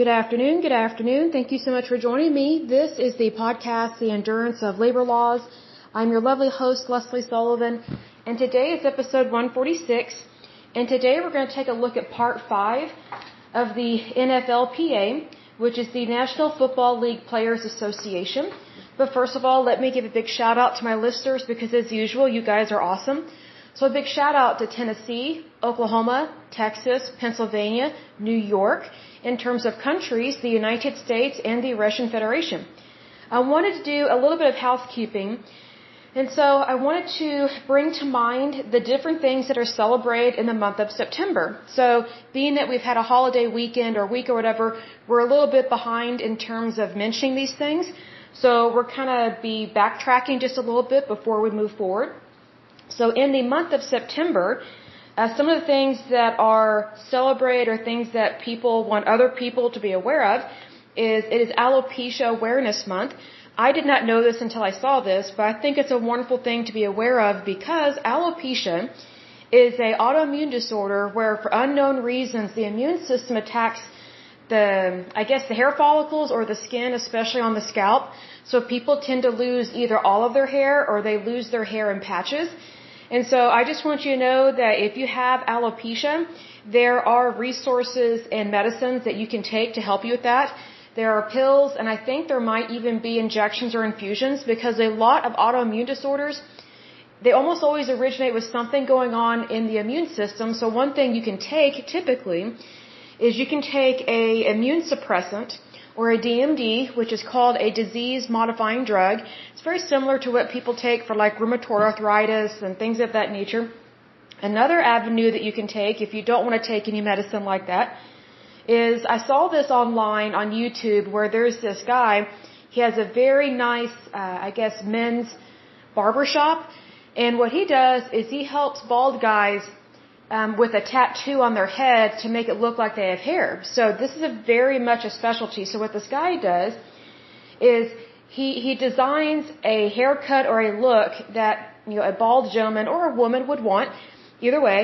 Good afternoon. Good afternoon. Thank you so much for joining me. This is the podcast, The Endurance of Labor Laws. I'm your lovely host, Lesley Sullivan, and today is episode 146. And today we're going to take a look at part 5 of the NFLPA, which is the National Football League Players Association. But first of all, let me give a big shout out to my listeners because as usual, you guys are awesome. So a big shout out to Tennessee, Oklahoma, Texas, Pennsylvania, New York. In terms of countries, the United States and the Russian Federation. I wanted to do a little bit of housekeeping. And so I wanted to bring to mind the different things that are celebrated in the month of September. So being that we've had a holiday weekend or week or whatever, we're a little bit behind in terms of mentioning these things. So we're kind of be backtracking just a little bit before we move forward. So in the month of September, some of the things that are celebrated or things that people want other people to be aware of is it is Alopecia Awareness Month. I did not know this until I saw this, but I think it's a wonderful thing to be aware of because alopecia is an autoimmune disorder where for unknown reasons the immune system attacks the hair follicles or the skin, especially on the scalp. So people tend to lose either all of their hair or they lose their hair in patches. And so I just want you to know that if you have alopecia, there are resources and medicines that you can take to help you with that. There are pills, and I think there might even be injections or infusions because a lot of autoimmune disorders, they almost always originate with something going on in the immune system. So one thing you can take typically is you can take a immune suppressant or a DMD, which is called a disease-modifying drug. It's very similar to what people take for like rheumatoid arthritis and things of that nature. Another avenue that you can take if you don't want to take any medicine like that is, I saw this online on YouTube where there's this guy, he has a very nice, men's barbershop. And what he does is he helps bald guys with a tattoo on their head to make it look like they have hair. So this is a very much a specialty. So what this guy does is he designs a haircut or a look that, a bald gentleman or a woman would want, either way.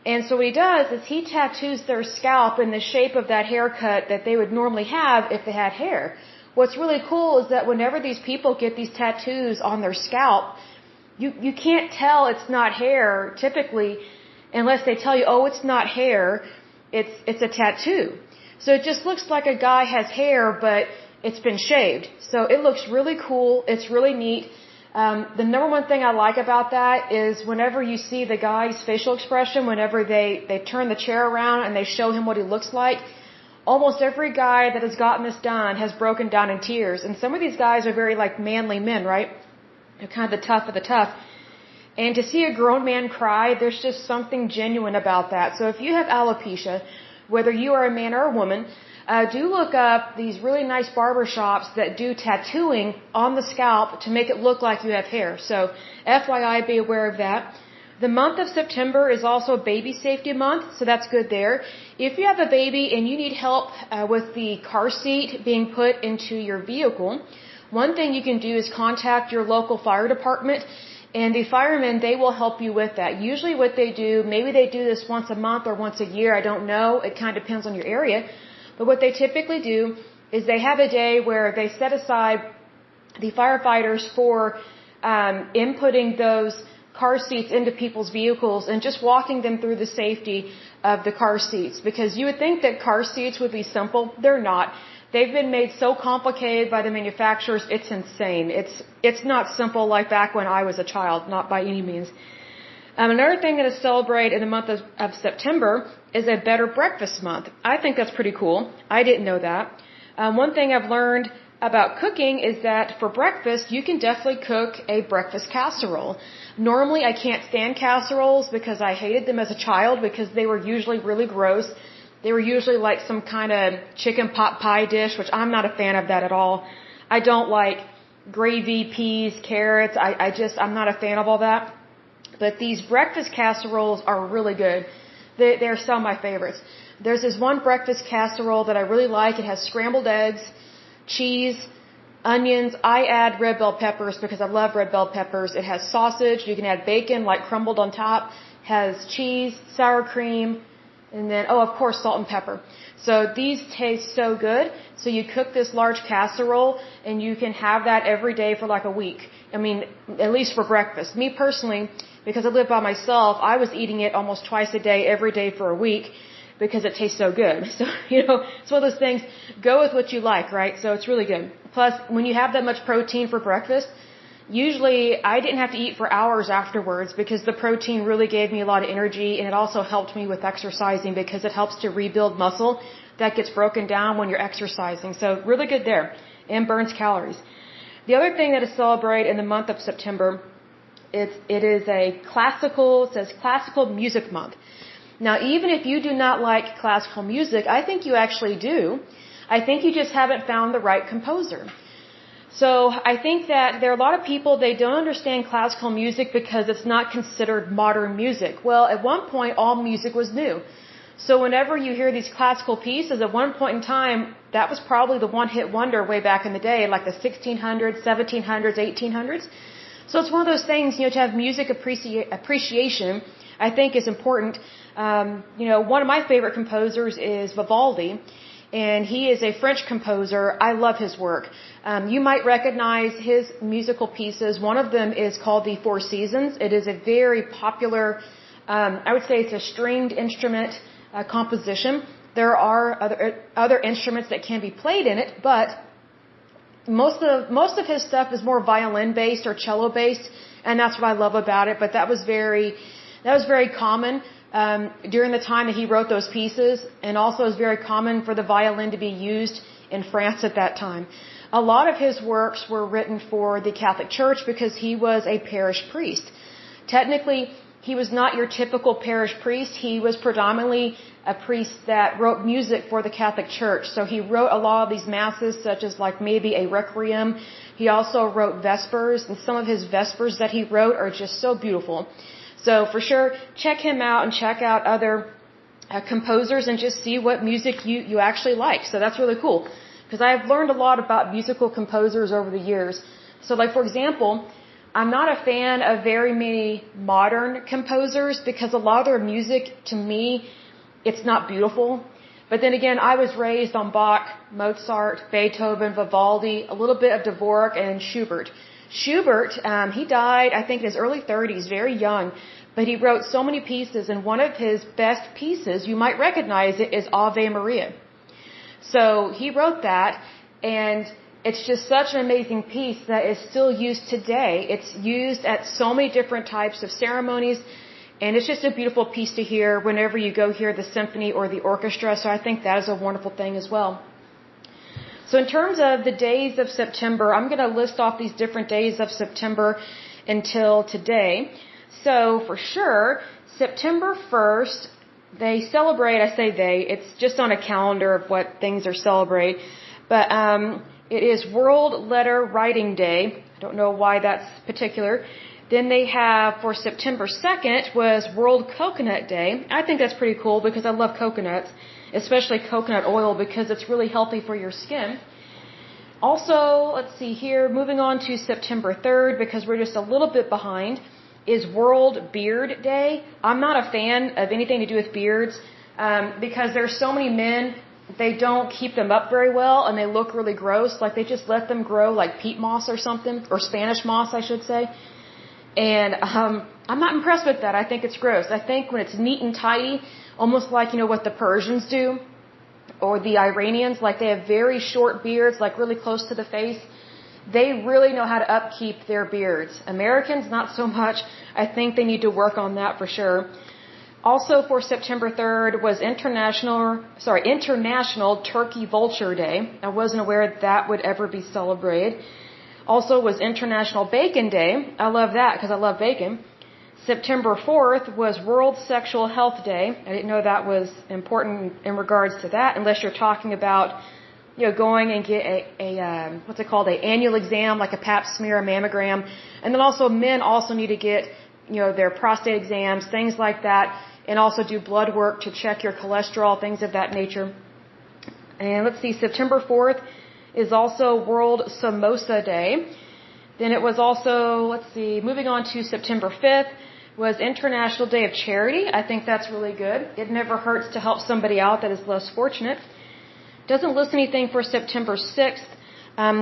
And so what he does is he tattoos their scalp in the shape of that haircut that they would normally have if they had hair. What's really cool is that whenever these people get these tattoos on their scalp, you can't tell it's not hair typically, unless they tell you, oh, it's not hair, it's a tattoo. So it just looks like a guy has hair, but it's been shaved. So it looks really cool. It's really neat. The number one thing I like about that is whenever you see the guy's facial expression, whenever they turn the chair around and they show him what he looks like, almost every guy that has gotten this done has broken down in tears. And some of these guys are very like manly men, right? They're kind of the tough of the tough. And to see a grown man cry, there's just something genuine about that. So if you have alopecia, whether you are a man or a woman, do look up these really nice barber shops that do tattooing on the scalp to make it look like you have hair. So FYI, be aware of that. The month of September is also baby safety month, so that's good there. If you have a baby and you need help with the car seat being put into your vehicle, one thing you can do is contact your local fire department. And the firemen, they will help you with that. Usually what they do, maybe they do this once a month or once a year, I don't know. It kind of depends on your area. But what they typically do is they have a day where they set aside the firefighters for inputting those car seats into people's vehicles and just walking them through the safety of the car seats. Because you would think that car seats would be simple. They're not. They've been made so complicated by the manufacturers, it's insane. It's not simple like back when I was a child, not by any means. Another thing that is celebrated in the month of September is a Better Breakfast Month. I think that's pretty cool. I didn't know that. One thing I've learned about cooking is that for breakfast, you can definitely cook a breakfast casserole. Normally, I can't stand casseroles because I hated them as a child because they were usually really gross. They were usually like some kind of chicken pot pie dish, which I'm not a fan of that at all. I don't like gravy, peas, carrots. I'm not a fan of all that. But these breakfast casseroles are really good. They're some of my favorites. There's this one breakfast casserole that I really like. It has scrambled eggs, cheese, onions. I add red bell peppers because I love red bell peppers. It has sausage. You can add bacon like crumbled on top. Has cheese, sour cream, And then, oh, of course, salt and pepper. So these taste so good. So you cook this large casserole and you can have that every day for like a week. I mean, at least for breakfast. Me personally, because I live by myself, I was eating it almost twice a day, every day for a week because it tastes so good. So, it's one of those things, go with what you like, right? So it's really good. Plus, when you have that much protein for breakfast, usually I didn't have to eat for hours afterwards because the protein really gave me a lot of energy, and it also helped me with exercising because it helps to rebuild muscle that gets broken down when you're exercising. So really good there, and burns calories. The other thing that is celebrated in the month of September, it is a it says classical music month. Now, even if you do not like classical music, I think you actually do. I think you just haven't found the right composer. So I think that there are a lot of people, they don't understand classical music because it's not considered modern music. Well, at one point, all music was new. So whenever you hear these classical pieces, at one point in time, that was probably the one-hit wonder way back in the day, like the 1600s, 1700s, 1800s. So it's one of those things, to have music appreciation, I think is important. One of my favorite composers is Vivaldi. And he is a French composer. I love his work. You might recognize his musical pieces. One of them is called The Four Seasons. It is a very popular, I would say it's a stringed instrument composition. There are other instruments that can be played in it, but most of his stuff is more violin based or cello based, and that's what I love about it. But that was very common during the time that he wrote those pieces, and also it was very common for the violin to be used in France at that time. A lot of his works were written for the Catholic Church because he was a parish priest. Technically, he was not your typical parish priest. He was predominantly a priest that wrote music for the Catholic Church. So he wrote a lot of these masses, such as like maybe a requiem. He also wrote vespers, and some of his vespers that he wrote are just so beautiful. So for sure, check him out and check out other composers and just see what music you actually like. So that's really cool because I've learned a lot about musical composers over the years. So like, for example, I'm not a fan of very many modern composers because a lot of their music, to me, it's not beautiful. But then again, I was raised on Bach, Mozart, Beethoven, Vivaldi, a little bit of Dvorak and Schubert. Schubert, he died, I think, in his early 30s, very young, but he wrote so many pieces, and one of his best pieces, you might recognize it, is Ave Maria. So he wrote that, and it's just such an amazing piece that is still used today. It's used at so many different types of ceremonies, and it's just a beautiful piece to hear whenever you go hear the symphony or the orchestra, so I think that is a wonderful thing as well. So in terms of the days of September, I'm going to list off these different days of September until today. So for sure, September 1st, they celebrate, I say it's just on a calendar of what things are celebrated, but it is World Letter Writing Day. I don't know why that's particular. Then they have, for September 2nd, was World Coconut Day. I think that's pretty cool because I love coconuts, especially coconut oil because it's really healthy for your skin. Also, let's see here, moving on to September 3rd because we're just a little bit behind, is World Beard Day. I'm not a fan of anything to do with beards because there's so many men, they don't keep them up very well and they look really gross, like they just let them grow like peat moss or something, or Spanish moss, I should say. And I'm not impressed with that. I think it's gross. I think when it's neat and tidy, almost like, what the Persians do, or the Iranians, like they have very short beards, like really close to the face. They really know how to upkeep their beards. Americans, not so much. I think they need to work on that for sure. Also for September 3rd was International Turkey Vulture Day. I wasn't aware that would ever be celebrated. Also was International Bacon Day. I love that because I love bacon. September 4th was World Sexual Health Day. I didn't know that was important in regards to that, unless you're talking about, going and get what's it called, an annual exam, like a pap smear, a mammogram. And then also men also need to get, their prostate exams, things like that, and also do blood work to check your cholesterol, things of that nature. And let's see, September 4th is also World Samosa Day. Then it was also, moving on to September 5th, was International Day of Charity. I think that's really good. It never hurts to help somebody out that is less fortunate. Doesn't list anything for September 6th.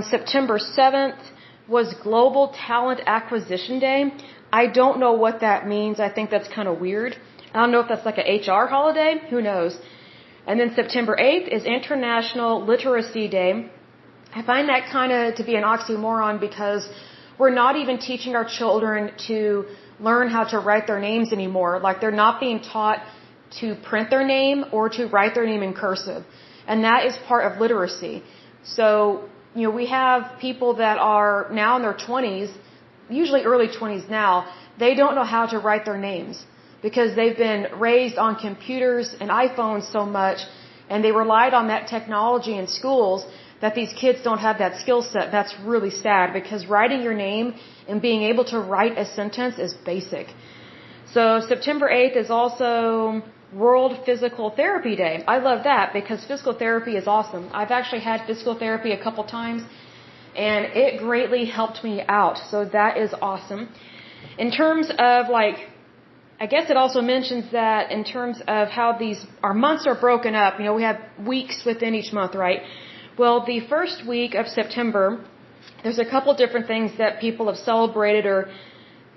September 7th was Global Talent Acquisition Day. I don't know what that means. I think that's kind of weird. I don't know if that's like an HR holiday. Who knows? And then September 8th is International Literacy Day. I find that kind of to be an oxymoron because we're not even teaching our children to learn how to write their names anymore. Like they're not being taught to print their name or to write their name in cursive. And that is part of literacy. So, we have people that are now in their 20s, usually early 20s now, they don't know how to write their names because they've been raised on computers and iPhones so much, and they relied on that technology in schools that these kids don't have that skill set. That's really sad because writing your name and being able to write a sentence is basic. So September 8th is also World Physical Therapy Day. I love that because physical therapy is awesome. I've actually had physical therapy a couple times and it greatly helped me out. So that is awesome. In terms of I guess it also mentions that in terms of how our months are broken up, we have weeks within each month, right? Well, the first week of September, there's a couple different things that people have celebrated or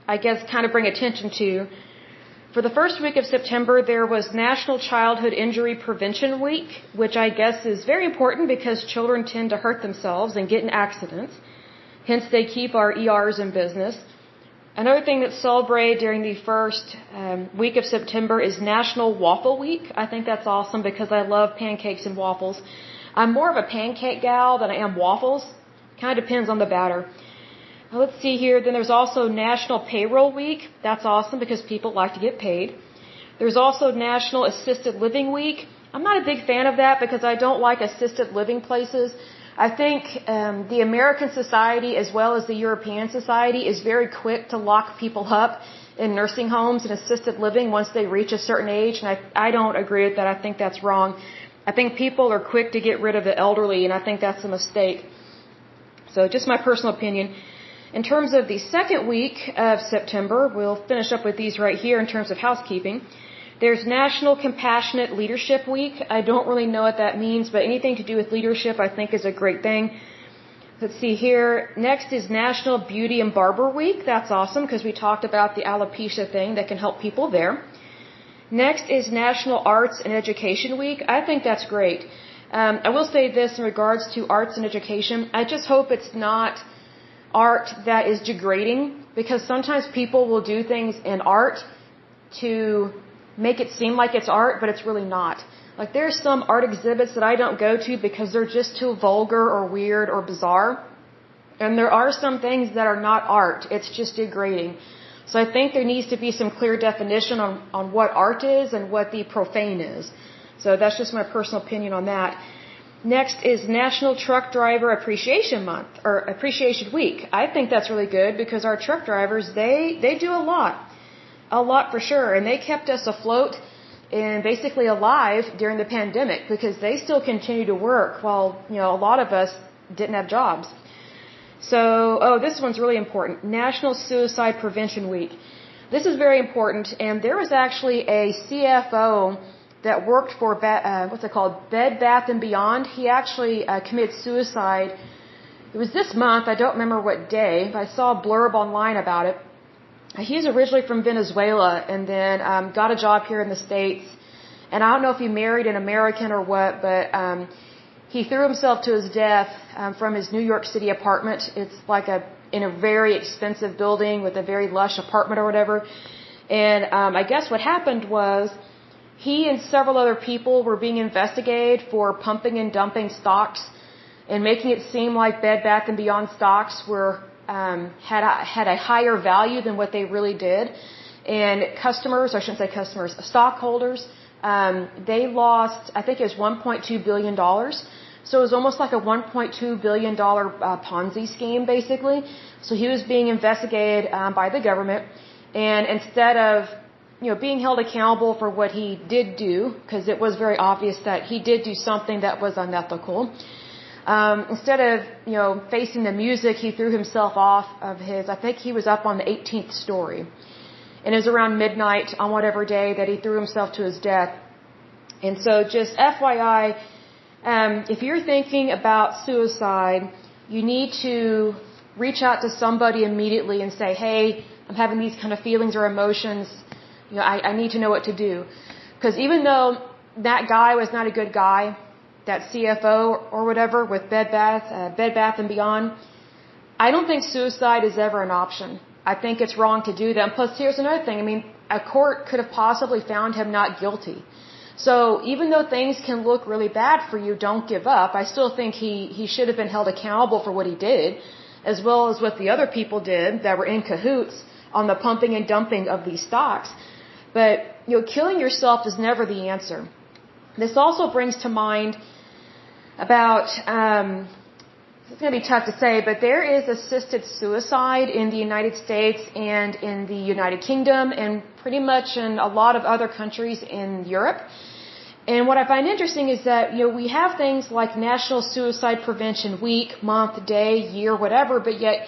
I guess kind of bring attention to. For the first week of September, there was National Childhood Injury Prevention Week, which I guess is very important because children tend to hurt themselves and get in accidents. Hence, they keep our ERs in business. Another thing that's celebrated during the first week of September is National Waffle Week. I think that's awesome because I love pancakes and waffles. I'm more of a pancake gal than I am waffles. Kind of depends on the batter. Let's see here. Then there's also National Payroll Week. That's awesome because people like to get paid. There's also National Assisted Living Week. I'm not a big fan of that because I don't like assisted living places. I think the American society as well as the European society is very quick to lock people up in nursing homes and assisted living once they reach a certain age. And I don't agree with that. I think that's wrong. I think people are quick to get rid of the elderly, and I think that's a mistake. So just my personal opinion. In terms of the second week of September, we'll finish up with these right here in terms of housekeeping. There's National Compassionate Leadership Week. I don't really know what that means, but anything to do with leadership I think is a great thing. Let's see here. Next is National Beauty and Barber Week. That's awesome because we talked about the alopecia thing that can help people there. Next is National Arts and Education Week. I think that's great. I will say this in regards to arts and education. I just hope it's not art that is degrading because sometimes people will do things in art to make it seem like it's art, but it's really not. Like there's some art exhibits that I don't go to because they're just too vulgar or weird or bizarre. And there are some things that are not art. It's just degrading. So I think there needs to be some clear definition on what art is and what the profane is. So that's just my personal opinion on that. Next is National Truck Driver Appreciation Month, or Appreciation Week. I think that's really good because our truck drivers, they do a lot. A lot for sure. And they kept us afloat and basically alive during the pandemic because they still continue to work while, a lot of us didn't have jobs. So, this one's really important. National Suicide Prevention Week. This is very important, and there was actually a CFO that worked for, Bed Bath & Beyond. He actually committed suicide. It was this month, I don't remember what day, but I saw a blurb online about it. He's originally from Venezuela and then got a job here in the States. And I don't know if he married an American or what, but he threw himself to his death from his New York City apartment. It's like in a very expensive building with a very lush apartment or whatever. And I guess what happened was he and several other people were being investigated for pumping and dumping stocks and making it seem like Bed Bath & Beyond stocks were had a higher value than what they really did. And stockholders, they lost, I think it was $1.2 billion. So it was almost like a $1.2 billion Ponzi scheme, basically. So he was being investigated by the government. And instead of, being held accountable for what he did do, because it was very obvious that he did do something that was unethical, instead of, facing the music, he threw himself off of I think he was up on the 18th story. And it was around midnight on whatever day that he threw himself to his death. And so just FYI, if you're thinking about suicide, you need to reach out to somebody immediately and say, hey, I'm having these kind of feelings or emotions. I need to know what to do. Because even though that guy was not a good guy, that CFO or whatever with Bed Bath and Beyond, I don't think suicide is ever an option. I think it's wrong to do that. And plus, here's another thing. I mean, a court could have possibly found him not guilty. So even though things can look really bad for you, don't give up. I still think he should have been held accountable for what he did, as well as what the other people did that were in cahoots on the pumping and dumping of these stocks. But, killing yourself is never the answer. This also brings to mind about, it's going to be tough to say, but there is assisted suicide in the United States and in the United Kingdom and pretty much in a lot of other countries in Europe. And what I find interesting is that, we have things like National Suicide Prevention Week, month, day, year, whatever, but yet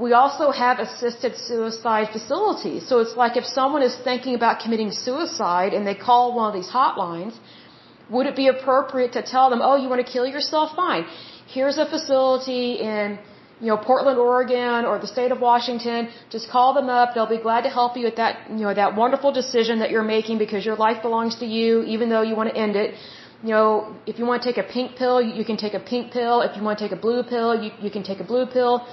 we also have assisted suicide facilities. So it's like if someone is thinking about committing suicide and they call one of these hotlines, would it be appropriate to tell them, oh, you want to kill yourself? Fine. Here's a facility in, Portland, Oregon, or the state of Washington. Just call them up. They'll be glad to help you with that, that wonderful decision that you're making because your life belongs to you, even though you want to end it. If you want to take a pink pill, you can take a pink pill. If you want to take a blue pill, you can take a blue pill.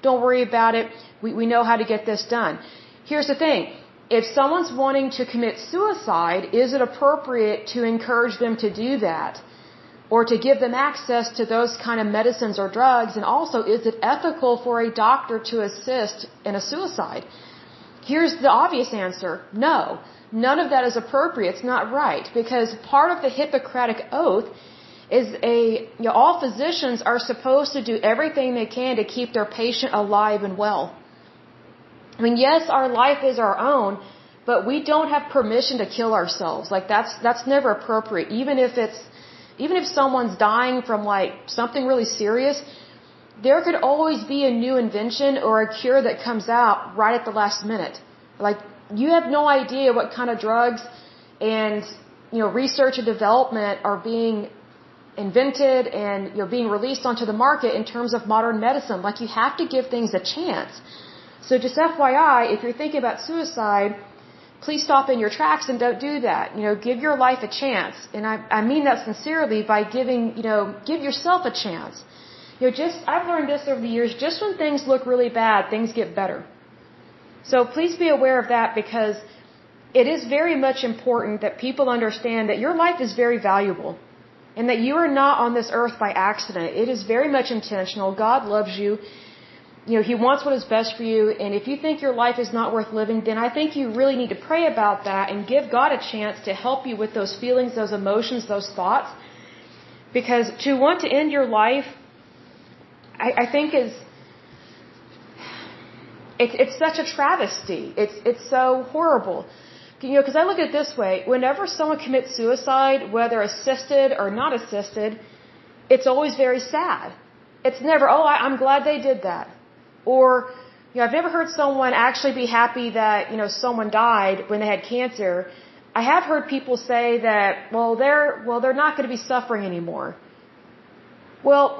Don't worry about it. We know how to get this done. Here's the thing. If someone's wanting to commit suicide, is it appropriate to encourage them to do that? Or to give them access to those kind of medicines or drugs? And also, is it ethical for a doctor to assist in a suicide? Here's the obvious answer. No. None of that is appropriate. It's not right. Because part of the Hippocratic Oath is all physicians are supposed to do everything they can to keep their patient alive and well. I mean, yes, our life is our own, but we don't have permission to kill ourselves. Like that's never appropriate. Even if someone's dying from something really serious, there could always be a new invention or a cure that comes out right at the last minute. Like you have no idea what kind of drugs and research and development are being invented and being released onto the market in terms of modern medicine. Like you have to give things a chance. So just FYI, if you're thinking about suicide, please stop in your tracks and don't do that. Give your life a chance. And I mean that sincerely by give yourself a chance. I've learned this over the years, just when things look really bad, things get better. So please be aware of that because it is very much important that people understand that your life is very valuable and that you are not on this earth by accident. It is very much intentional. God loves you. He wants what is best for you, and if you think your life is not worth living, then I think you really need to pray about that and give God a chance to help you with those feelings, those emotions, those thoughts. Because to want to end your life, I think it's such a travesty. It's so horrible. Because I look at it this way, whenever someone commits suicide, whether assisted or not assisted, it's always very sad. It's never, I'm glad they did that. Or, I've never heard someone actually be happy that, someone died when they had cancer. I have heard people say that, they're not going to be suffering anymore. Well,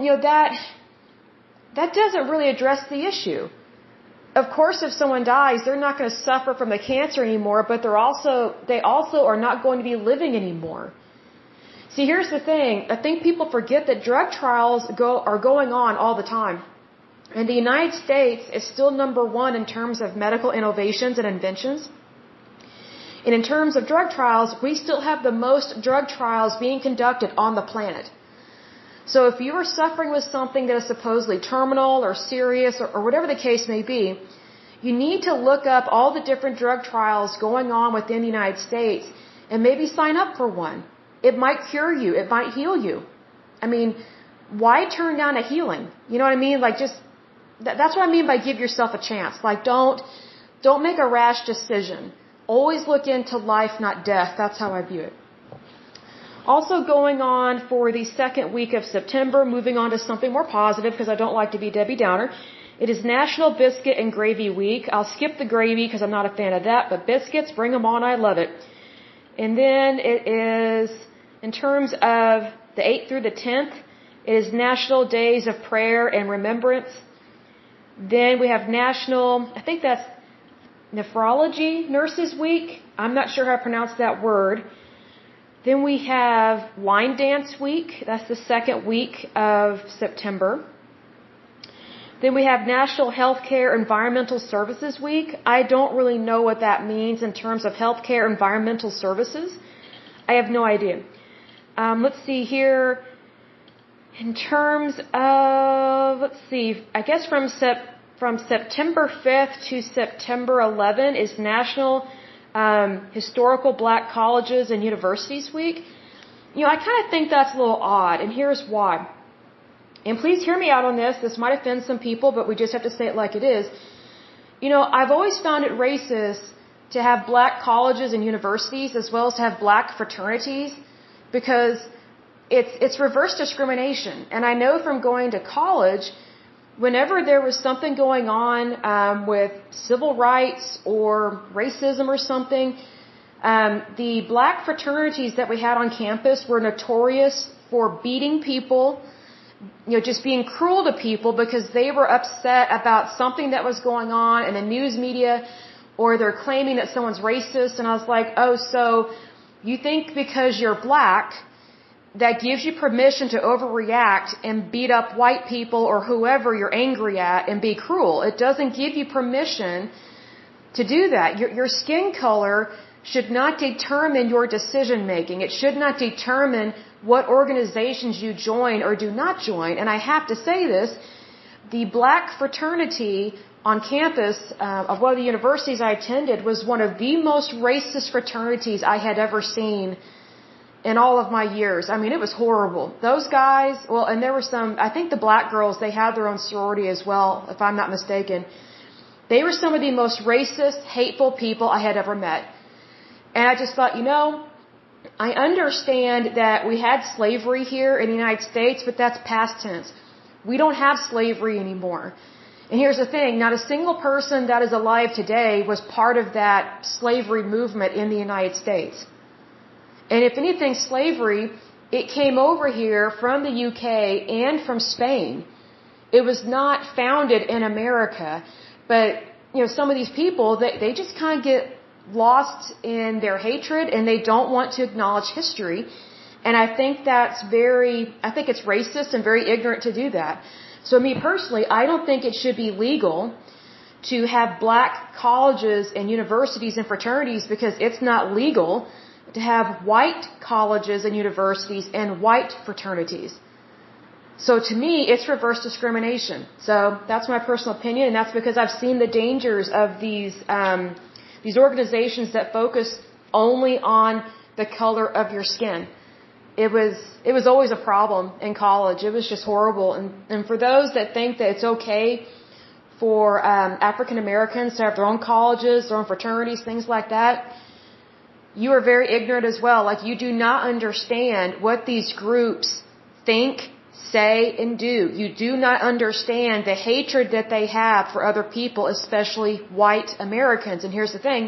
that doesn't really address the issue. Of course, if someone dies, they're not going to suffer from the cancer anymore, but they also are not going to be living anymore. See, here's the thing. I think people forget that drug trials are going on all the time. And the United States is still #1 in terms of medical innovations and inventions. And in terms of drug trials, we still have the most drug trials being conducted on the planet. So if you are suffering with something that is supposedly terminal or serious or whatever the case may be, you need to look up all the different drug trials going on within the United States and maybe sign up for one. It might cure you. It might heal you. I mean, why turn down a healing? You know what I mean? That's what I mean by give yourself a chance. Don't make a rash decision. Always look into life, not death. That's how I view it. Also going on for the second week of September, moving on to something more positive because I don't like to be Debbie Downer, It is National Biscuit and Gravy Week. I'll skip the gravy because I'm not a fan of that, but biscuits, bring them on. I love it. And then it is, in terms of the 8th through the 10th, it is National Days of Prayer and Remembrance. Then we have National, I think that's Nephrology Nurses Week. I'm not sure how to pronounce that word. Then we have Line Dance Week. That's the second week of September. Then we have National Healthcare Environmental Services Week. I don't really know what that means in terms of healthcare environmental services. I have no idea. Let's see here. In terms of, I guess from September 5th to September 11th is National Historical Black Colleges and Universities Week. I kind of think that's a little odd, and here's why. And please hear me out on this. This might offend some people, but we just have to say it like it is. I've always found it racist to have black colleges and universities as well as to have black fraternities because it's reverse discrimination. And I know from going to college, whenever there was something going on with civil rights or racism or something, the black fraternities that we had on campus were notorious for beating people, just being cruel to people because they were upset about something that was going on in the news media, or they're claiming that someone's racist. And I was like, oh, so you think because you're black, that gives you permission to overreact and beat up white people or whoever you're angry at and be cruel. It doesn't give you permission to do that. Your skin color should not determine your decision making. It should not determine what organizations you join or do not join. And I have to say this, the black fraternity on campus of one of the universities I attended was one of the most racist fraternities I had ever seen in all of my years. I mean, it was horrible. Those guys, and there were some, I think the black girls, they had their own sorority as well, if I'm not mistaken. They were some of the most racist, hateful people I had ever met. And I just thought, I understand that we had slavery here in the United States, but that's past tense. We don't have slavery anymore. And here's the thing, not a single person that is alive today was part of that slavery movement in the United States. And if anything, slavery, it came over here from the UK and from Spain. It was not founded in America. But, some of these people, they just kind of get lost in their hatred and they don't want to acknowledge history. And I think it's racist and very ignorant to do that. So me personally, I don't think it should be legal to have black colleges and universities and fraternities because it's not legal to have white colleges and universities and white fraternities. So to me, it's reverse discrimination. So that's my personal opinion, and that's because I've seen the dangers of these organizations that focus only on the color of your skin. It was always a problem in college. It was just horrible. And for those that think that it's okay for African Americans to have their own colleges, their own fraternities, things like that, you are very ignorant as well. Like, you do not understand what these groups think, say, and do. You do not understand the hatred that they have for other people, especially white Americans. And here's the thing.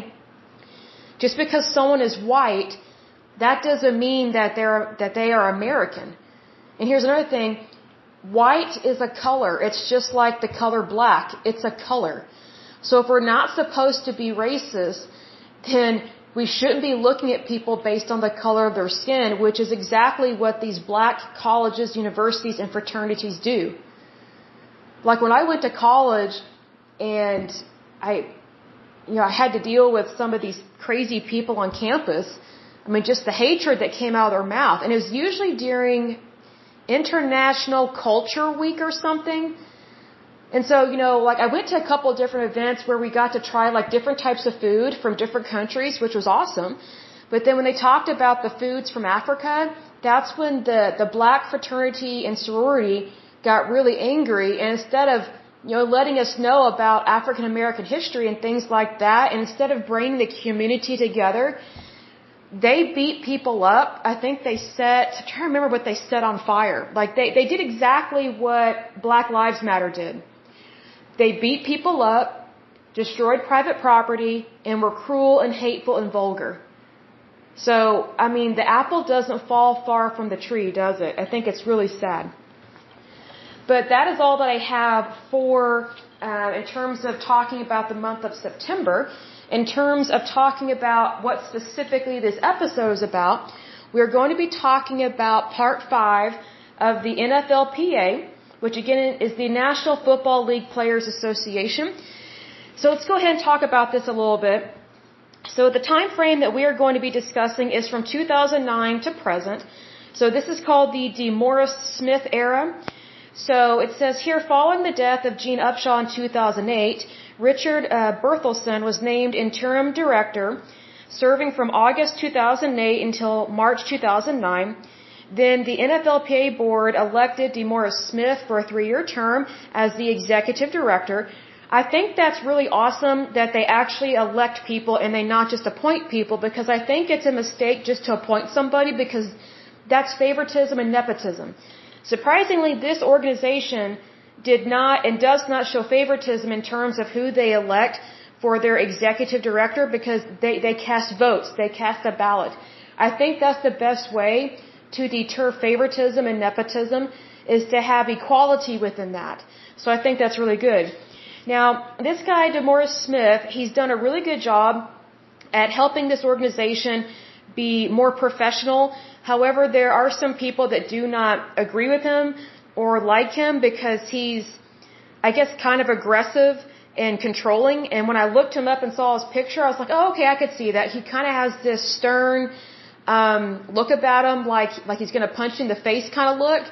Just because someone is white, that doesn't mean that they are American. And here's another thing. White is a color. It's just like the color black. It's a color. So if we're not supposed to be racist, then we shouldn't be looking at people based on the color of their skin, which is exactly what these black colleges, universities, and fraternities do. Like when I went to college and I had to deal with some of these crazy people on campus, just the hatred that came out of their mouth. And it was usually during International Culture Week or something. And so, I went to a couple of different events where we got to try different types of food from different countries, which was awesome. But then when they talked about the foods from Africa, that's when the black fraternity and sorority got really angry. And instead of, letting us know about African American history and things like that, and instead of bringing the community together, they beat people up. I think I'm trying to remember what they set on fire. They did exactly what Black Lives Matter did. They beat people up, destroyed private property, and were cruel and hateful and vulgar. So, I mean, the apple doesn't fall far from the tree, does it? I think it's really sad. But that is all that I have for, in terms of talking about the month of September. In terms of talking about what specifically this episode is about, we're going to be talking about part 5 of the NFLPA, which again is the National Football League Players Association. So let's go ahead and talk about this a little bit. So the time frame that we are going to be discussing is from 2009 to present. So this is called the DeMaurice Smith era. So it says here, following the death of Gene Upshaw in 2008, Richard Berthelsen was named interim director, serving from August 2008 until March 2009. Then the NFLPA board elected DeMaurice Smith for a 3-year term as the executive director. I think that's really awesome that they actually elect people and they not just appoint people, because I think it's a mistake just to appoint somebody, because that's favoritism and nepotism. Surprisingly, this organization did not and does not show favoritism in terms of who they elect for their executive director, because they cast votes, they cast a ballot. I think that's the best way to deter favoritism and nepotism, is to have equality within that. So I think that's really good. Now, this guy, DeMaurice Smith, he's done a really good job at helping this organization be more professional. However, there are some people that do not agree with him or like him, because he's, I guess, kind of aggressive and controlling. And when I looked him up and saw his picture, I was like, oh, okay, I could see that. He kind of has this stern look about him, like he's going to punch you in the face kind of look.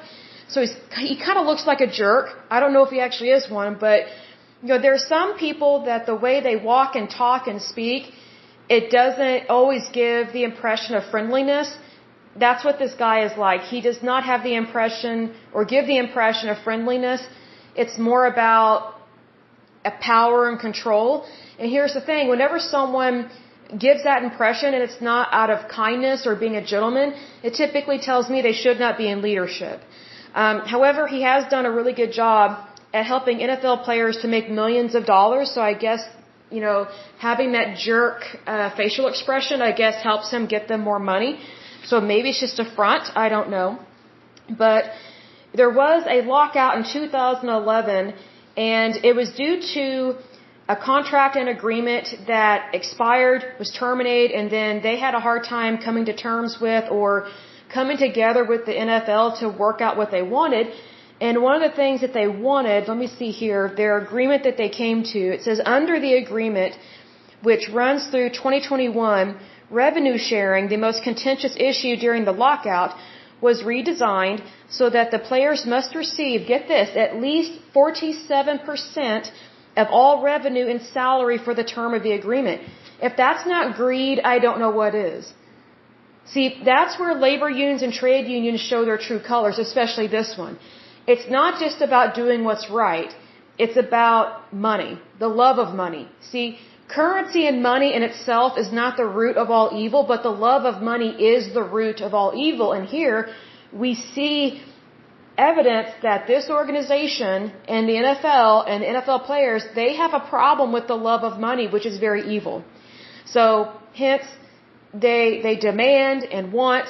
So he kind of looks like a jerk. I don't know if he actually is one, but you know, there are some people that the way they walk and talk and speak, it doesn't always give the impression of friendliness. That's what this guy is like. He does not have the impression or give the impression of friendliness. It's more about a power and control. And here's the thing, whenever someone gives that impression and it's not out of kindness or being a gentleman, it typically tells me they should not be in leadership. However, he has done a really good job at helping NFL players to make millions of dollars. So I guess, you know, having that jerk facial expression, I guess, helps him get them more money. So maybe it's just a front, I don't know. But there was a lockout in 2011, and it was due to a contract and agreement that expired, was terminated, and then they had a hard time coming to terms with or coming together with the NFL to work out what they wanted. And one of the things that they wanted, let me see here, their agreement that they came to, it says, under the agreement, which runs through 2021, revenue sharing, the most contentious issue during the lockout, was redesigned so that the players must receive, get this, at least 47% of all revenue in salary for the term of the agreement. If that's not greed, I don't know what is. See, that's where labor unions and trade unions show their true colors, especially this one. It's not just about doing what's right. It's about money, the love of money. See, currency and money in itself is not the root of all evil, but the love of money is the root of all evil. And here we see evidence that this organization and the NFL and NFL players, they have a problem with the love of money, which is very evil. So, hence, they demand and want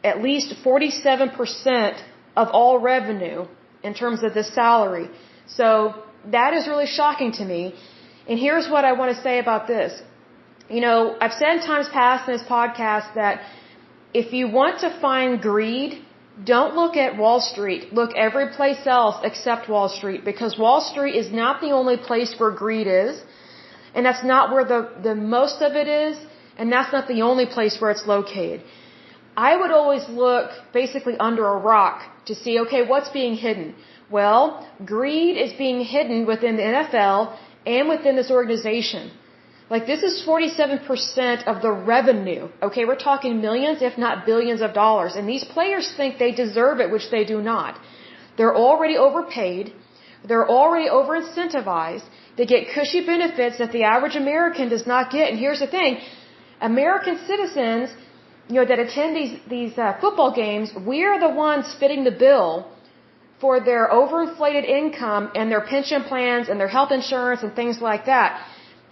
at least 47% of all revenue in terms of the salary. So, that is really shocking to me. And here's what I want to say about this. You know, I've said in times past in this podcast that if you want to find greed, don't look at Wall Street. Look every place else except Wall Street, because Wall Street is not the only place where greed is, and that's not where the most of it is, and that's not the only place where it's located. I would always look basically under a rock to see, okay, what's being hidden? Well, greed is being hidden within the NFL and within this organization. Like, this is 47% of the revenue. Okay, we're talking millions, if not billions of dollars. And these players think they deserve it, which they do not. They're already overpaid. They're already over-incentivized. They get cushy benefits that the average American does not get. And here's the thing. American citizens, you know, that attend these football games, we are the ones fitting the bill for their overinflated income and their pension plans and their health insurance and things like that.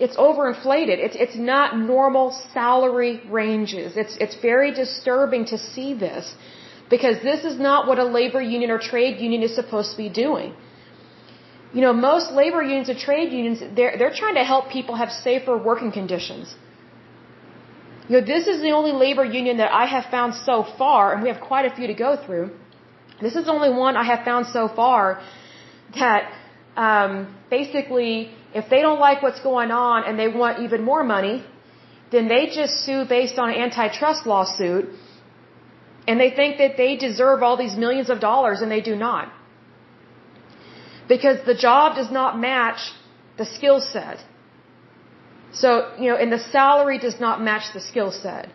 It's overinflated. It's not normal salary ranges. It's very disturbing to see this, because this is not what a labor union or trade union is supposed to be doing. You know, most labor unions or trade unions, they're trying to help people have safer working conditions. You know, this is the only labor union that I have found so far, and we have quite a few to go through. This is the only one I have found so far that basically, if they don't like what's going on and they want even more money, then they just sue based on an antitrust lawsuit, and they think that they deserve all these millions of dollars, and they do not. Because the job does not match the skill set. So, you know, and the salary does not match the skill set.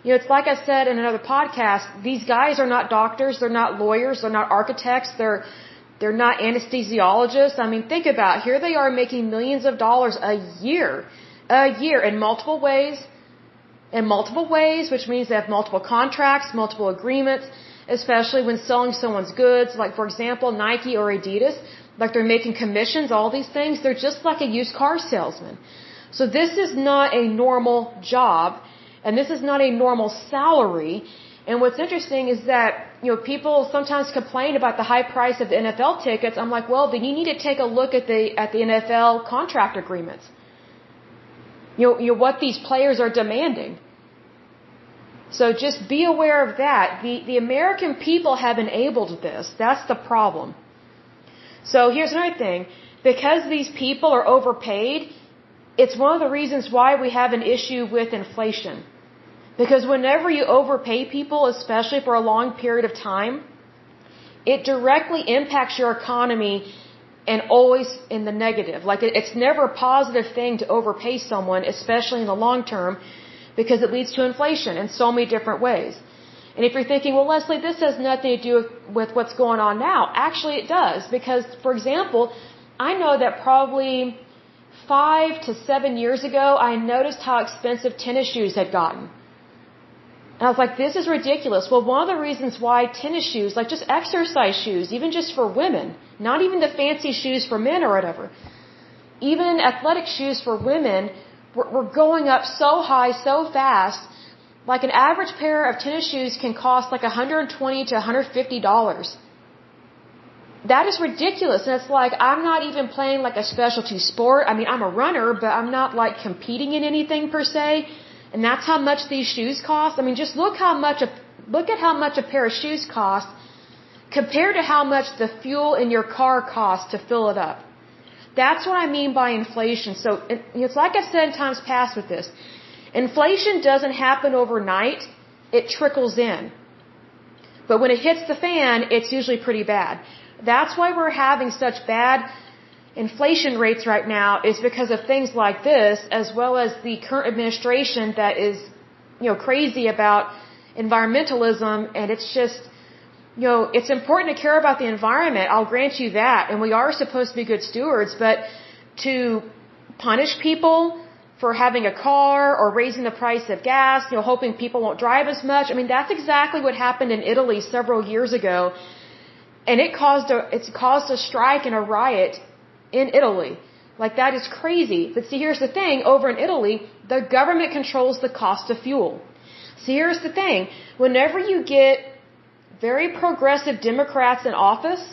You know, it's like I said in another podcast, these guys are not doctors, they're not lawyers, they're not architects, they're not anesthesiologists. I mean, think about it. Here they are making millions of dollars a year, in multiple ways, which means they have multiple contracts, multiple agreements, especially when selling someone's goods, like for example, Nike or Adidas, like they're making commissions, all these things. They're just like a used car salesman. So this is not a normal job, and this is not a normal salary. And what's interesting is that, you know, people sometimes complain about the high price of the NFL tickets. I'm like, well, then you need to take a look at the NFL contract agreements. You know what these players are demanding. So just be aware of that. The American people have enabled this. That's the problem. So here's another thing. Because these people are overpaid, it's one of the reasons why we have an issue with inflation. Because whenever you overpay people, especially for a long period of time, it directly impacts your economy, and always in the negative. Like, it's never a positive thing to overpay someone, especially in the long term, because it leads to inflation in so many different ways. And if you're thinking, well, Lesley, this has nothing to do with what's going on now. Actually, it does. Because, for example, I know that probably 5 to 7 years ago, I noticed how expensive tennis shoes had gotten. And I was like, this is ridiculous. Well, one of the reasons why tennis shoes, like just exercise shoes, even just for women, not even the fancy shoes for men or whatever, even athletic shoes for women were going up so high, so fast. Like an average pair of tennis shoes can cost like $120 to $150. That is ridiculous. And it's like, I'm not even playing like a specialty sport. I mean, I'm a runner, but I'm not like competing in anything per se. And that's how much these shoes cost. I mean, just look at how much a pair of shoes cost compared to how much the fuel in your car costs to fill it up. That's what I mean by inflation. So it's like I've said in times past with this. Inflation doesn't happen overnight. It trickles in. But when it hits the fan, it's usually pretty bad. That's why we're having such bad inflation rates right now, is because of things like this, as well as the current administration that is, you know, crazy about environmentalism. And it's just, you know, it's important to care about the environment. I'll grant you that. And we are supposed to be good stewards, but to punish people for having a car or raising the price of gas, you know, hoping people won't drive as much. I mean, that's exactly what happened in Italy several years ago. And it's caused a strike and a riot in Italy. Like, that is crazy. But see, here's the thing. Over in Italy, the government controls the cost of fuel. See, here's the thing. Whenever you get very progressive Democrats in office,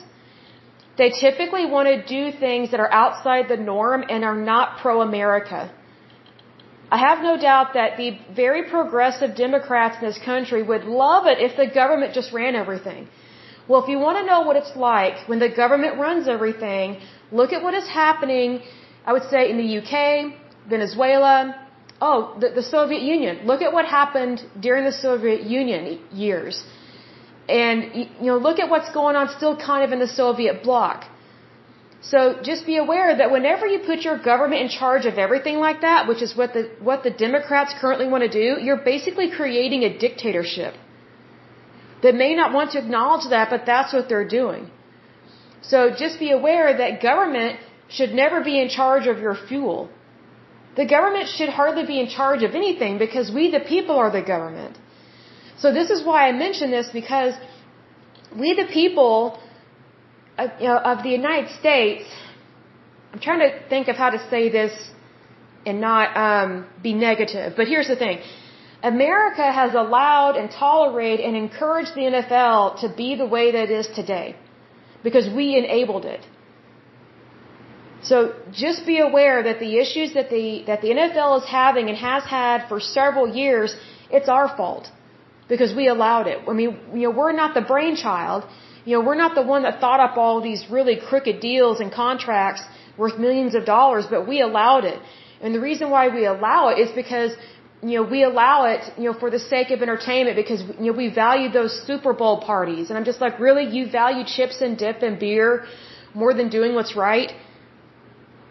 they typically want to do things that are outside the norm and are not pro-America. I have no doubt that the very progressive Democrats in this country would love it if the government just ran everything. Well, if you want to know what it's like when the government runs everything, look at what is happening, I would say, in the UK, Venezuela, the Soviet Union. Look at what happened during the Soviet Union years. And, you know, look at what's going on still kind of in the Soviet bloc. So just be aware that whenever you put your government in charge of everything like that, which is what the Democrats currently want to do, you're basically creating a dictatorship. They may not want to acknowledge that, but that's what they're doing. So just be aware that government should never be in charge of your fuel. The government should hardly be in charge of anything, because we the people are the government. So this is why I mention this, because we the people of the United States, I'm trying to think of how to say this and not be negative. But here's the thing. America has allowed and tolerated and encouraged the NFL to be the way that it is today because we enabled it. So just be aware that the issues that the NFL is having and has had for several years, it's our fault because we allowed it. I mean, we're not the brainchild. We're not the one that thought up all these really crooked deals and contracts worth millions of dollars, but we allowed it. And the reason why we allow it is because, we allow it, for the sake of entertainment because, we value those Super Bowl parties. And I'm just like, really? You value chips and dip and beer more than doing what's right?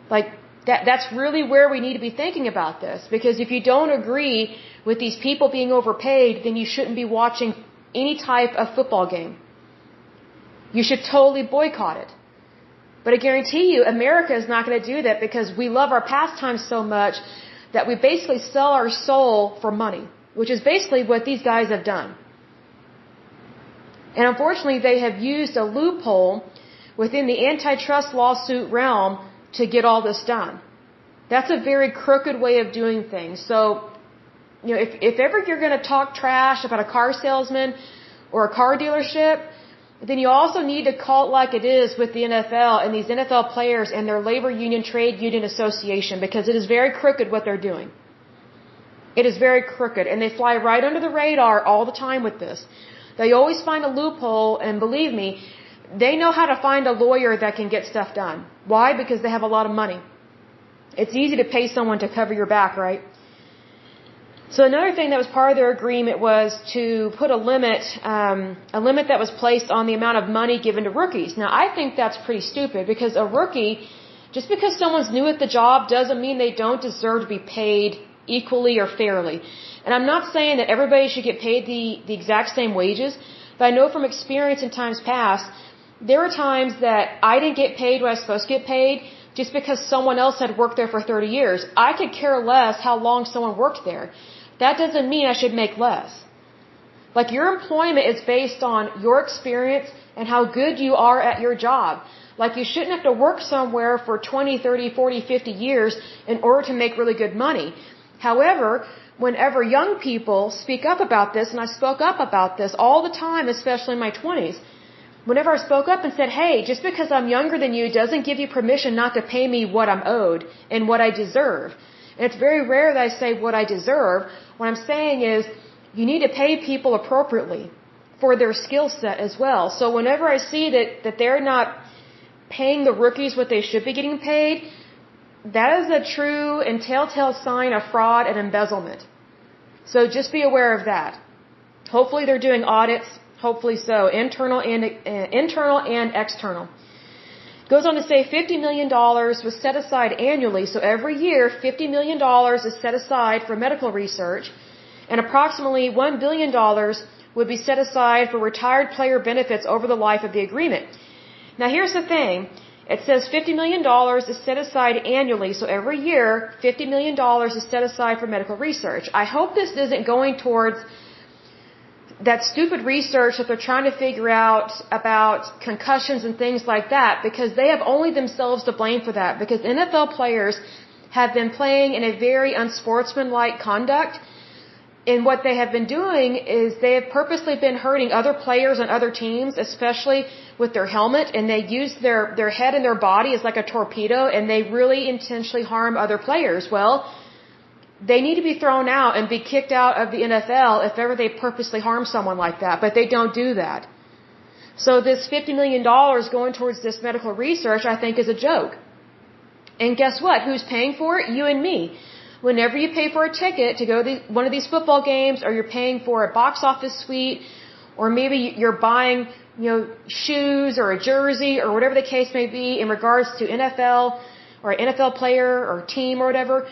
Like, that's really where we need to be thinking about this. Because if you don't agree with these people being overpaid, then you shouldn't be watching any type of football game. You should totally boycott it. But I guarantee you, America is not going to do that because we love our pastimes so much that we basically sell our soul for money, which is basically what these guys have done. And unfortunately, they have used a loophole within the antitrust lawsuit realm to get all this done. That's a very crooked way of doing things. So, if ever you're going to talk trash about a car salesman or a car dealership, then you also need to call it like it is with the NFL and these NFL players and their labor union trade union association because it is very crooked what they're doing. It is very crooked and they fly right under the radar all the time with this. They always find a loophole and believe me, they know how to find a lawyer that can get stuff done. Why? Because they have a lot of money. It's easy to pay someone to cover your back, right? So another thing that was part of their agreement was to put a limit that was placed on the amount of money given to rookies. Now, I think that's pretty stupid because a rookie, just because someone's new at the job doesn't mean they don't deserve to be paid equally or fairly. And I'm not saying that everybody should get paid the exact same wages, but I know from experience in times past, there are times that I didn't get paid what I was supposed to get paid just because someone else had worked there for 30 years. I could care less how long someone worked there. That doesn't mean I should make less. Like your employment is based on your experience and how good you are at your job. Like you shouldn't have to work somewhere for 20, 30, 40, 50 years in order to make really good money. However, whenever young people speak up about this, and I spoke up about this all the time, especially in my 20s, whenever I spoke up and said, hey, just because I'm younger than you doesn't give you permission not to pay me what I'm owed and what I deserve. And it's very rare that I say what I deserve. What I'm saying is you need to pay people appropriately for their skill set as well. So whenever I see that they're not paying the rookies what they should be getting paid, that is a true and telltale sign of fraud and embezzlement. So just be aware of that. Hopefully they're doing audits. Hopefully so. Internal and external. Goes on to say $50 million was set aside annually. So every year, $50 million is set aside for medical research, and approximately $1 billion would be set aside for retired player benefits over the life of the agreement. Now here's the thing. It says $50 million is set aside annually. So every year, $50 million is set aside for medical research. I hope this isn't going towards that stupid research that they're trying to figure out about concussions and things like that, because they have only themselves to blame for that, because NFL players have been playing in a very unsportsmanlike conduct, and what they have been doing is they have purposely been hurting other players on other teams, especially with their helmet, and they use their head and their body as like a torpedo, and they really intentionally harm other players. Well, they need to be thrown out and be kicked out of the NFL if ever they purposely harm someone like that, but they don't do that. So this $50 million going towards this medical research, I think, is a joke. And guess what? Who's paying for it? You and me. Whenever you pay for a ticket to go to one of these football games, or you're paying for a box office suite, or maybe you're buying, shoes or a jersey or whatever the case may be in regards to NFL or an NFL player or team or whatever,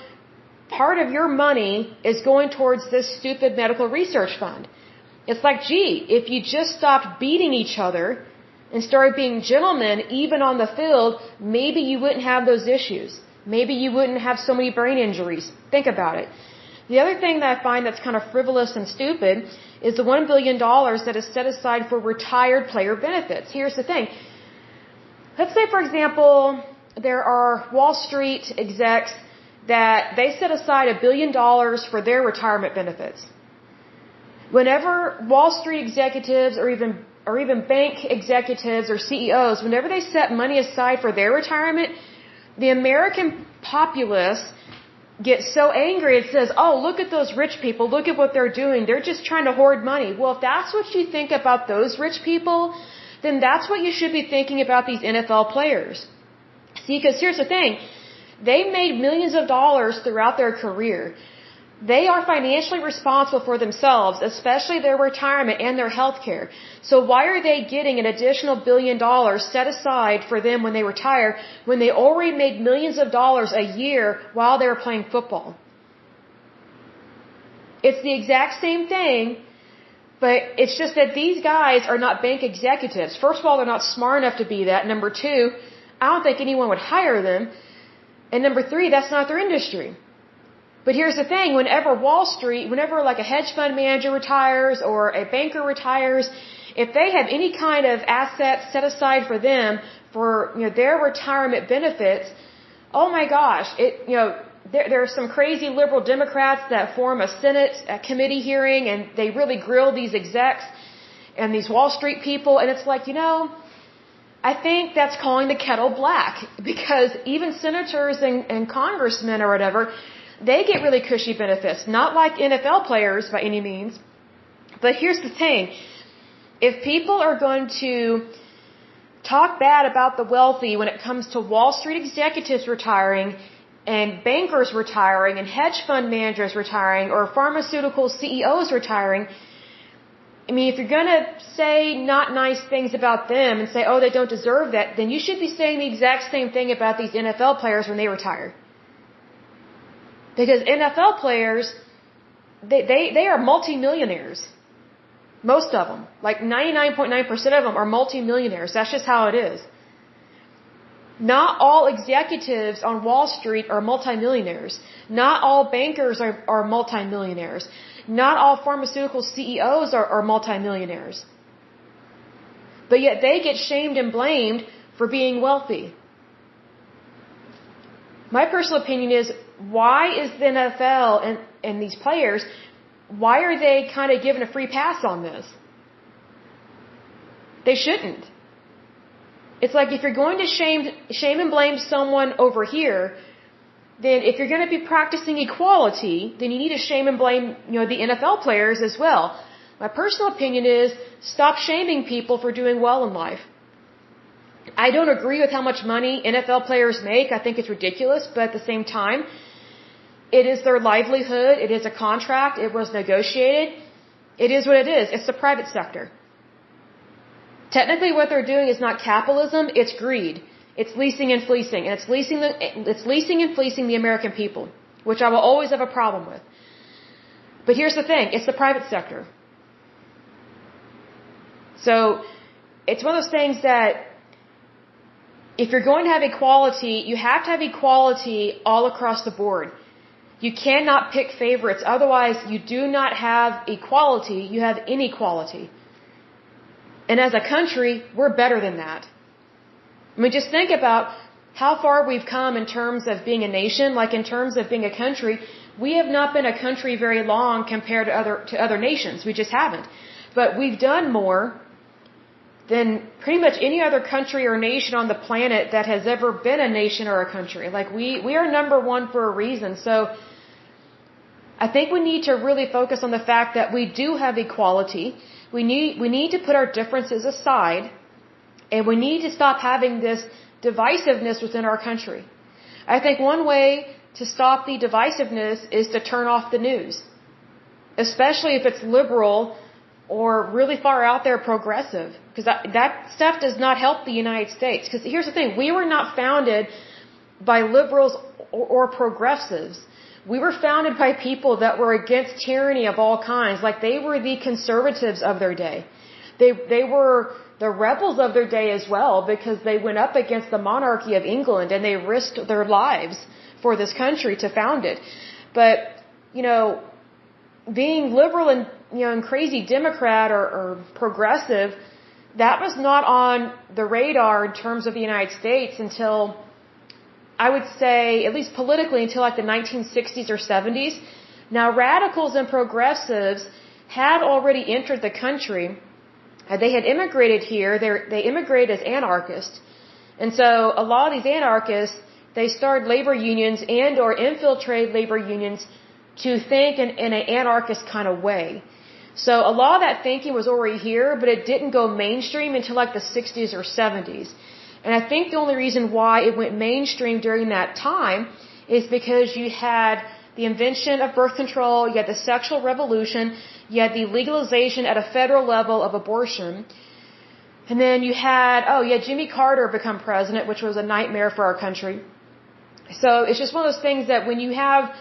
part of your money is going towards this stupid medical research fund. It's like, gee, if you just stopped beating each other and started being gentlemen even on the field, maybe you wouldn't have those issues. Maybe you wouldn't have so many brain injuries. Think about it. The other thing that I find that's kind of frivolous and stupid is the $1 billion that is set aside for retired player benefits. Here's the thing. let's say, for example, there are Wall Street execs that they set aside $1 billion for their retirement benefits. Whenever Wall Street executives or even bank executives or CEOs, whenever they set money aside for their retirement, the American populace gets so angry it says, oh, look at those rich people, look at what they're doing, they're just trying to hoard money. Well, if that's what you think about those rich people, then that's what you should be thinking about these NFL players. See, because here's the thing, they made millions of dollars throughout their career. They are financially responsible for themselves, especially their retirement and their health care. So why are they getting an additional $1 billion set aside for them when they retire when they already made millions of dollars a year while they were playing football? It's the exact same thing, but it's just that these guys are not bank executives. First of all, they're not smart enough to be that. Number two, I don't think anyone would hire them. And number three, that's not their industry. But here's the thing, whenever like a hedge fund manager retires or a banker retires, if they have any kind of assets set aside for them for, their retirement benefits, oh my gosh, there are some crazy liberal Democrats that form a Senate committee hearing and they really grill these execs and these Wall Street people, and it's like, I think that's calling the kettle black, because even senators and congressmen or whatever, they get really cushy benefits, not like NFL players by any means. But here's the thing, if people are going to talk bad about the wealthy when it comes to Wall Street executives retiring and bankers retiring and hedge fund managers retiring or pharmaceutical CEOs retiring, I mean, if you're going to say not nice things about them and say, oh, they don't deserve that, then you should be saying the exact same thing about these NFL players when they retire. Because NFL players, they are multimillionaires. Most of them. Like 99.9% of them are multimillionaires. That's just how it is. Not all executives on Wall Street are multimillionaires. Not all bankers are multimillionaires. Not all pharmaceutical CEOs are multimillionaires. But yet they get shamed and blamed for being wealthy. My personal opinion is, why is the NFL and these players, why are they kind of given a free pass on this? They shouldn't. It's like, if you're going to shame and blame someone over here, then if you're going to be practicing equality, then you need to shame and blame, the NFL players as well. My personal opinion is, stop shaming people for doing well in life. I don't agree with how much money NFL players make. I think it's ridiculous, but at the same time, it is their livelihood. It is a contract. It was negotiated. It is what it is. It's the private sector. Technically, what they're doing is not capitalism. It's greed. It's leasing and fleecing, and it's leasing and fleecing the American people, which I will always have a problem with. But here's the thing: it's the private sector. So it's one of those things that, if you're going to have equality, you have to have equality all across the board. You cannot pick favorites. Otherwise, you do not have equality, you have inequality. And as a country, we're better than that. I mean, just think about how far we've come in terms of being a nation, like in terms of being a country. We have not been a country very long compared to other nations. We just haven't. But we've done more than pretty much any other country or nation on the planet that has ever been a nation or a country. Like, we are number one for a reason. So I think we need to really focus on the fact that we do have equality. We need to put our differences aside, and we need to stop having this divisiveness within our country. I think one way to stop the divisiveness is to turn off the news, especially if it's liberal or really far out there progressive, because that stuff does not help the United States. Because here's the thing, we were not founded by liberals or progressives. We were founded by people that were against tyranny of all kinds. Like, they were the conservatives of their day. They were the rebels of their day as well, because they went up against the monarchy of England and they risked their lives for this country to found it. But, being liberal and, and crazy Democrat or progressive that was not on the radar in terms of the United States until, I would say, at least politically, until like the 1960s or 70s. Now, radicals and progressives had already entered the country. They had immigrated here. They immigrated as anarchists. And so a lot of these anarchists, they started labor unions and or infiltrated labor unions to think in an anarchist kind of way. So a lot of that thinking was already here, but it didn't go mainstream until like the 60s or 70s. And I think the only reason why it went mainstream during that time is because you had the invention of birth control, you had the sexual revolution, you had the legalization at a federal level of abortion, and then you had Jimmy Carter become president, which was a nightmare for our country. So it's just one of those things that when you have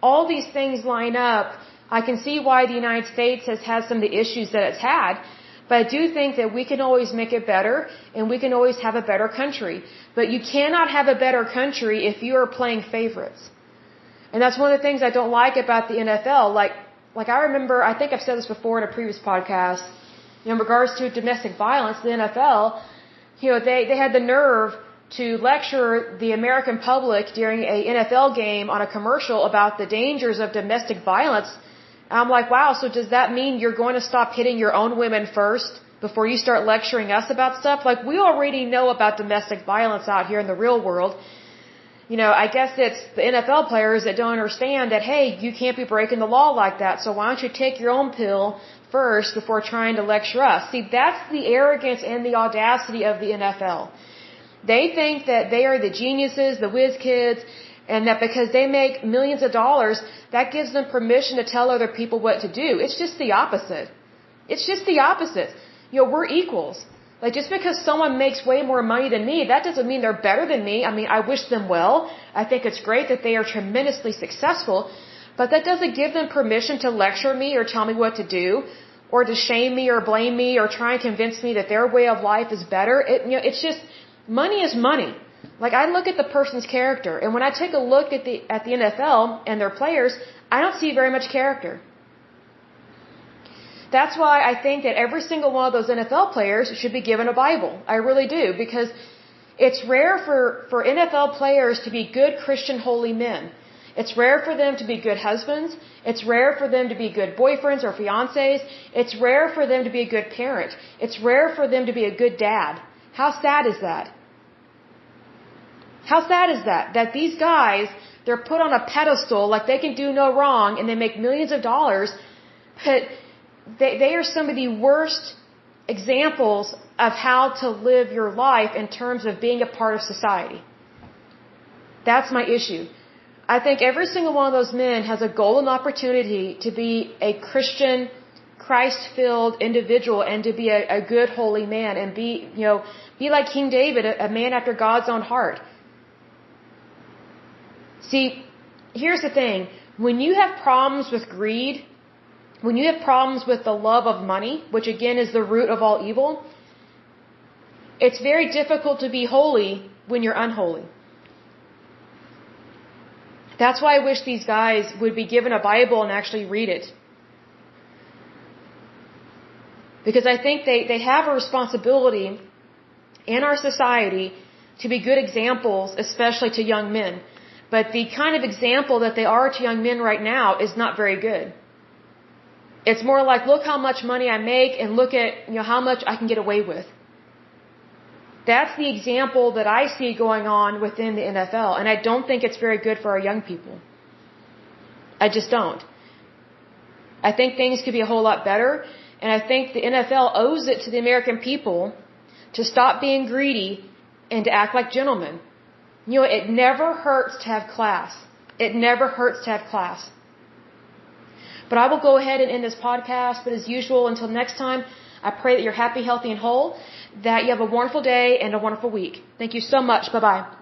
all these things line up, I can see why the United States has had some of the issues that it's had, but I do think that we can always make it better and we can always have a better country. But you cannot have a better country if you are playing favorites. And that's one of the things I don't like about the NFL. Like I remember, I think I've said this before in a previous podcast, in regards to domestic violence, the NFL, they had the nerve to lecture the American public during a NFL game on a commercial about the dangers of domestic violence. And I'm like, wow, so does that mean you're going to stop hitting your own women first before you start lecturing us about stuff? Like, we already know about domestic violence out here in the real world. I guess it's the NFL players that don't understand that, hey, you can't be breaking the law like that, so why don't you take your own pill first before trying to lecture us? See, that's the arrogance and the audacity of the NFL. They think that they are the geniuses, the whiz kids, and that because they make millions of dollars, that gives them permission to tell other people what to do. It's just the opposite. It's just the opposite. We're equals. Like, just because someone makes way more money than me, that doesn't mean they're better than me. I mean, I wish them well. I think it's great that they are tremendously successful, but that doesn't give them permission to lecture me or tell me what to do, or to shame me or blame me or try and convince me that their way of life is better. It's just, money is money. Like, I look at the person's character, and when I take a look at the NFL and their players, I don't see very much character. That's why I think that every single one of those NFL players should be given a Bible. I really do, because it's rare for NFL players to be good Christian holy men. It's rare for them to be good husbands. It's rare for them to be good boyfriends or fiancés. It's rare for them to be a good parent. It's rare for them to be a good dad. How sad is that? How sad is that? That these guys, they're put on a pedestal like they can do no wrong and they make millions of dollars, but they are some of the worst examples of how to live your life in terms of being a part of society. That's my issue. I think every single one of those men has a golden opportunity to be a Christian, Christ-filled individual and to be a good, holy man and be like King David, a man after God's own heart. See, here's the thing. When you have problems with greed, when you have problems with the love of money, which again is the root of all evil, it's very difficult to be holy when you're unholy. That's why I wish these guys would be given a Bible and actually read it. Because I think they have a responsibility in our society to be good examples, especially to young men. But the kind of example that they are to young men right now is not very good. It's more like, look how much money I make and look at, how much I can get away with. That's the example that I see going on within the NFL, and I don't think it's very good for our young people. I just don't. I think things could be a whole lot better, and I think the NFL owes it to the American people to stop being greedy and to act like gentlemen. It never hurts to have class. It never hurts to have class. But I will go ahead and end this podcast, but as usual, until next time, I pray that you're happy, healthy, and whole, that you have a wonderful day and a wonderful week. Thank you so much. Bye-bye.